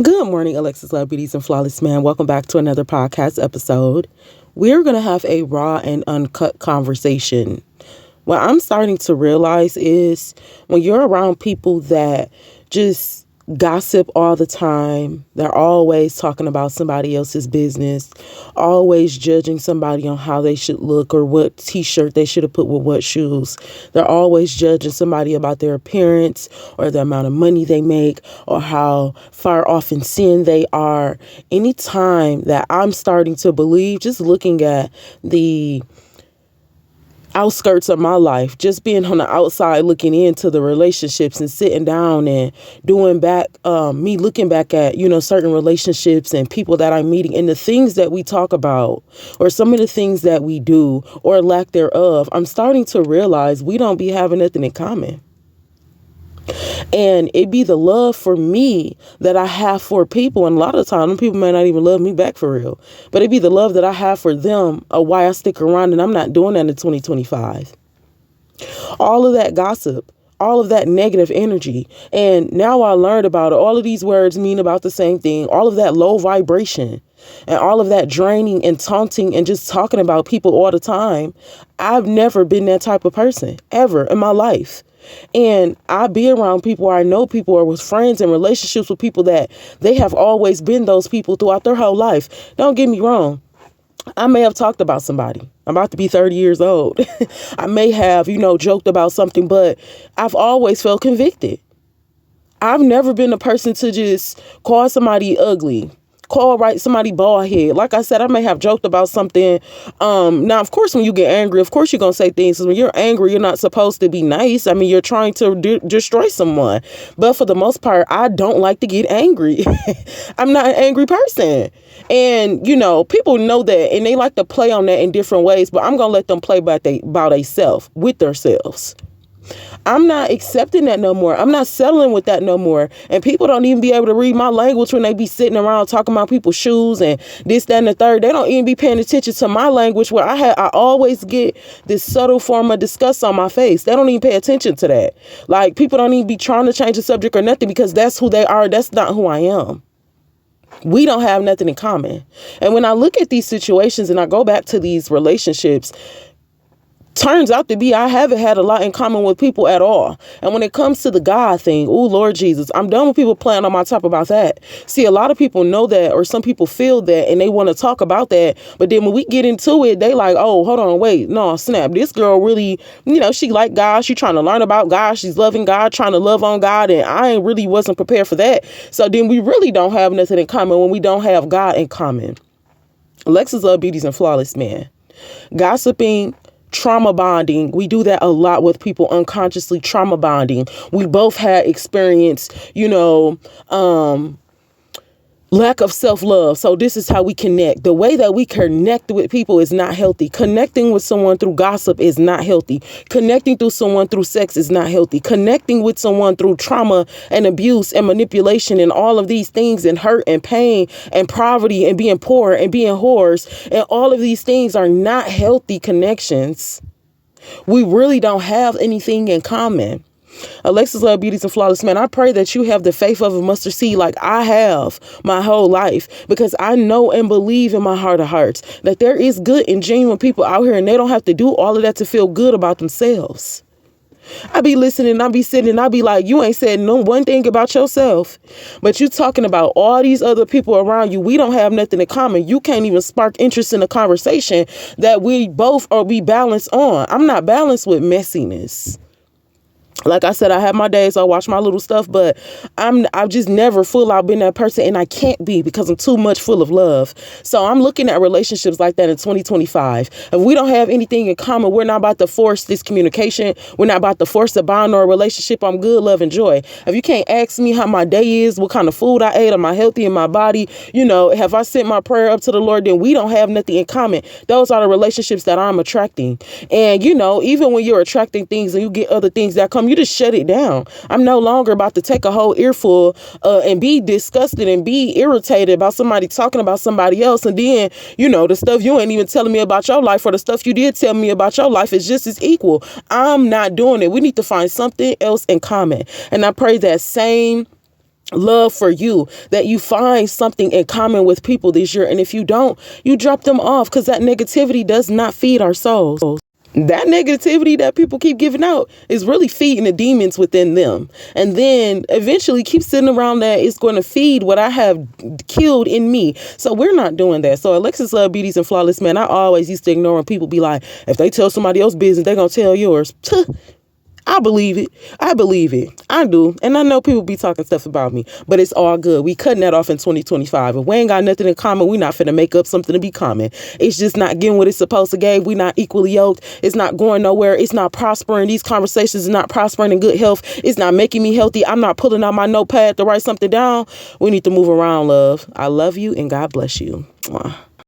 Good morning, Alexus, Love Beauties, and Flawless Man. Welcome back to another podcast episode. We're going to have a raw and uncut conversation. What I'm starting to realize is when you're around people that just gossip all the time, they're always talking about somebody else's business, always judging somebody on how they should look or what t-shirt they should have put with what shoes. They're always judging somebody about their appearance or the amount of money they make or how far off in sin they are. Anytime that I'm starting to believe, just looking at the outskirts of my life, just being on the outside looking into the relationships and sitting down and doing back, me looking back at, certain relationships and people that I'm meeting and the things that we talk about or some of the things that we do or lack thereof, I'm starting to realize we don't be having nothing in common. And it be the love for me that I have for people. And a lot of the time, people may not even love me back for real. But it be the love that I have for them, why I stick around. And I'm not doing that in 2025. All of that gossip, all of that negative energy. And now I learned about it. All of these words mean about the same thing. All of that low vibration and all of that draining and taunting and just talking about people all the time. I've never been that type of person ever in my life. And I be around people, or I know people, or with friends and relationships with people that they have always been those people throughout their whole life. Don't get me wrong. I may have talked about somebody. I'm about to be 30 years old. I may have, joked about something, but I've always felt convicted. I've never been a person to just call somebody ugly, somebody bald head. Like I said, I may have joked about something. Now, of course, when you get angry, of course, you're going to say things. When you're angry, you're not supposed to be nice. I mean, you're trying to destroy someone. But for the most part, I don't like to get angry. I'm not an angry person. And, people know that and they like to play on that in different ways. But I'm going to let them play by themselves, with themselves. I'm not accepting that no more. I'm not settling with that no more. And people don't even be able to read my language when they be sitting around talking about people's shoes and this, that, and the third. They don't even be paying attention to my language where I always get this subtle form of disgust on my face. They don't even pay attention to that. Like, people don't even be trying to change the subject or nothing because that's who they are. That's not who I am. We don't have nothing in common. And when I look at these situations and I go back to these relationships, turns out to be I haven't had a lot in common with people at all. And when it comes to the God thing, oh, Lord Jesus, I'm done with people playing on my top about that. See, a lot of people know that, or some people feel that, and they want to talk about that. But then when we get into it, they like, oh, hold on, wait, no, snap. This girl really, she like God. She trying to learn about God. She's loving God, trying to love on God. And I really wasn't prepared for that. So then we really don't have nothing in common when we don't have God in common. Alexus, Love Beauties, and Flawless Man. Gossiping, trauma bonding. We do that a lot with people, unconsciously trauma bonding. We both had experience, lack of self-love. So this is how we connect. The way that we connect with people is not healthy. Connecting with someone through gossip is not healthy. Connecting through someone through sex is not healthy. Connecting with someone through trauma and abuse and manipulation and all of these things and hurt and pain and poverty and being poor and being whores and all of these things are not healthy connections. We really don't have anything in common. Alexus, Love Beauties, and Flawless Man, I pray that you have the faith of a mustard seed like I have my whole life, because I know and believe in my heart of hearts that there is good and genuine people out here and they don't have to do all of that to feel good about themselves. I be listening, I be sitting, I be like, you ain't said no one thing about yourself, but you talking about all these other people around you. We don't have nothing in common. You can't even spark interest in a conversation that we both are be balanced on. I'm not balanced with messiness. Like I said, I have my days, I watch my little stuff, but I've just never full out been that person, and I can't be because I'm too much full of love. So I'm looking at relationships like that in 2025. If we don't have anything in common, we're not about to force this communication. We're not about to force a bond or a relationship. I'm good, love, and joy. If you can't ask me how my day is, what kind of food I ate, am I healthy in my body, have I sent my prayer up to the Lord, then we don't have nothing in common. Those are the relationships that I'm attracting. And, even when you're attracting things and you get other things that come, you just shut it down. I'm no longer about to take a whole earful and be disgusted and be irritated about somebody talking about somebody else. And then, the stuff you ain't even telling me about your life, or the stuff you did tell me about your life, is just as equal. I'm not doing it. We need to find something else in common. And I pray that same love for you, that you find something in common with people this year. And if you don't, you drop them off, because that negativity does not feed our souls. That negativity that people keep giving out is really feeding the demons within them. And then eventually keep sitting around that, it's going to feed what I have killed in me. So we're not doing that. So Alexus Love Beauties and Flawless Man, I always used to ignore when people be like, if they tell somebody else's business, they're going to tell yours. I believe it. I believe it. I do. And I know people be talking stuff about me, but it's all good. We cutting that off in 2025. If we ain't got nothing in common, we not finna make up something to be common. It's just not getting what it's supposed to give. We not equally yoked. It's not going nowhere. It's not prospering. These conversations are not prospering in good health. It's not making me healthy. I'm not pulling out my notepad to write something down. We need to move around, love. I love you and God bless you. Mwah.